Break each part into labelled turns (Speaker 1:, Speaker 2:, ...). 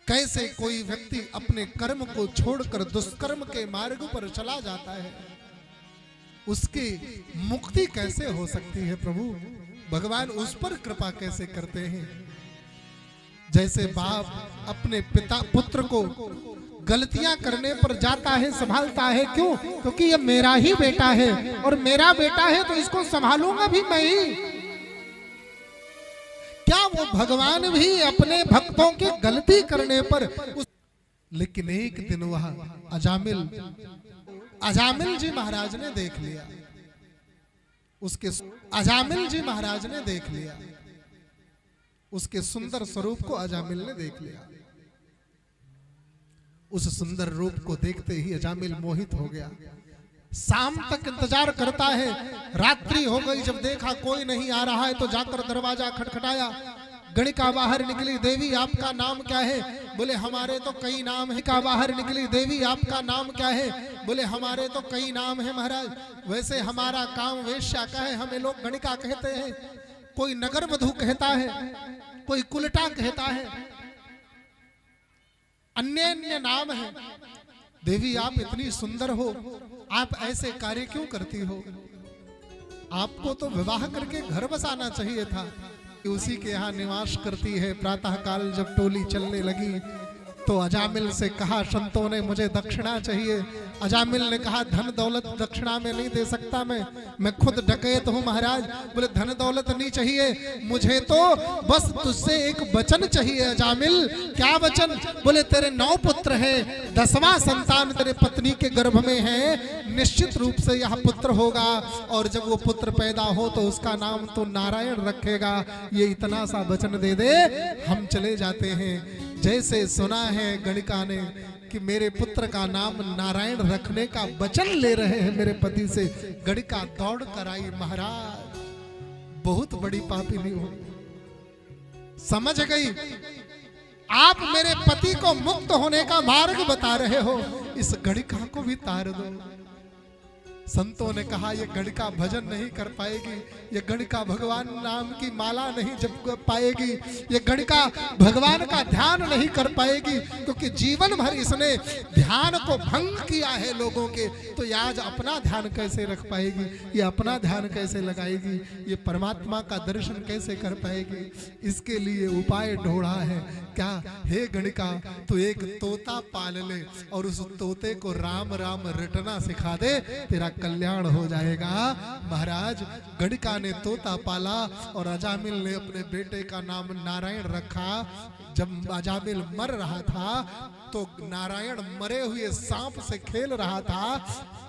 Speaker 1: कैसे कोई व्यक्ति अपने कर्म को छोड़कर दुष्कर्म के मार्ग पर चला जाता है, उसकी मुक्ति कैसे हो सकती है प्रभु? भगवान उस पर कृपा कैसे करते हैं? जैसे बाप अपने पिता पुत्र को गलतियां करने पर जाता है, संभालता है, क्यों? क्योंकि ये मेरा ही बेटा है और मेरा बेटा है तो इसको संभालूंगा भी मैं ही। क्या वो भगवान भी अपने भक्तों की गलती करने पर लेकिन एक दिन वह अजामिल जी महाराज ने देख लिया, उसके अजामिल जी महाराज ने देख लिया, उसके सुंदर स्वरूप को अजामिल ने देख लिया। उस सुंदर रूप को देखते ही अजामिल मोहित हो गया। शाम तक इंतजार करता है, रात्रि हो गई, जब देखा कोई नहीं आ रहा है तो जाकर दरवाजा खटखटाया। गणिका बाहर निकली, देवी आपका नाम क्या है? बोले हमारे तो कई नाम है। का बाहर निकली, देवी आपका नाम क्या है? बोले हमारे तो कई नाम है महाराज, वैसे हमारा काम वेश्या का है, हमें लोग गणिका कहते हैं, कोई नगर वधू कहता है, कोई कुलटा कहता है, अन्य अन्य नाम है। देवी आप इतनी सुंदर हो, आप ऐसे कार्य क्यों करती हो? आपको तो विवाह करके घर बसाना चाहिए था। उसी के यहाँ निवास करती है। प्रातः काल जब टोली चलने लगी तो अजामिल से कहा, संतों ने मुझे दक्षिणा चाहिए। अजामिल ने कहा, धन दौलत दक्षिणा में नहीं दे सकता, मैं खुद डकैत हूँ महाराज। बोले धन दौलत नहीं चाहिए, मुझे तो बस तुझसे एक वचन चाहिए अजामिल। क्या वचन? बोले तेरे 9 पुत्र हैं, 10वां संतान तेरे पत्नी के गर्भ में है, निश्चित रूप से यह पुत्र होगा और जब वो पुत्र पैदा हो तो उसका नाम तो नारायण रखेगा। ये इतना सा वचन दे दे, हम चले जाते हैं। जैसे सुना है गणिका ने कि मेरे पुत्र का नाम नारायण रखने का वचन ले रहे हैं मेरे पति से, गणिका दौड़ कर आई। महाराज बहुत बड़ी पापिनी हो, समझ गई, आप मेरे पति को मुक्त होने का मार्ग बता रहे हो, इस गणिका को भी तार दो। संतों ने कहा ये गणिका भजन नहीं कर पाएगी, ये गणिका भगवान नाम की माला नहीं जप पाएगी, ये गणिका भगवान का ध्यान नहीं कर पाएगी, क्योंकि जीवन भर इसने ध्यान को भंग किया है लोगों के, तो ये आज अपना ध्यान कैसे रख पाएगी, ये अपना ध्यान कैसे लगाएगी, ये परमात्मा का दर्शन कैसे कर पाएगी? इसके लिए उपाय ढूंढा है। क्या? हे गणिका तू एक तोता पाल ले और उस तोते को राम राम रटना सिखा दे, तेरा कल्याण हो जाएगा। महाराज गणिका ने तोता पाला और अजामिल ने अपने बेटे का नाम नारायण रखा। जब अजामिल मर रहा था तो नारायण मरे हुए सांप से खेल रहा था।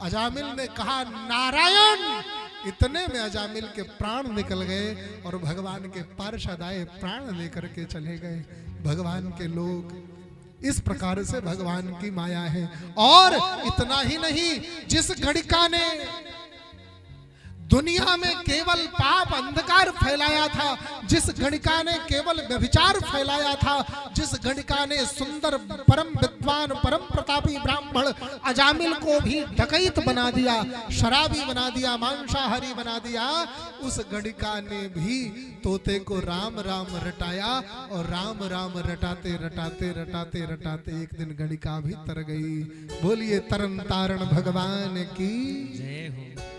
Speaker 1: अजामिल ने कहा नारायण, इतने में अजामिल के प्राण निकल गए और भगवान के पार्षद आए, प्राण लेकर के चले गए। भगवान के लोग इस प्रकार से भगवान की माया है। और इतना ही नहीं, जिस गणिका ने दुनिया में केवल पाप अंधकार फैलाया था, जिस गणिका ने केवल व्यभिचार फैलाया था, जिस गणिका ने सुंदर परम विद्वान परम प्रतापी ब्राह्मण अजामिल को भी डकैत बना दिया, शराबी बना दिया, मांसाहारी बना दिया, उस गणिका ने भी तोते को राम राम रटाया और राम राम रटाते रटाते रटाते रटाते एक दिन गणिका भी तर गई। बोलिए तरन तारण भगवान की जय हो।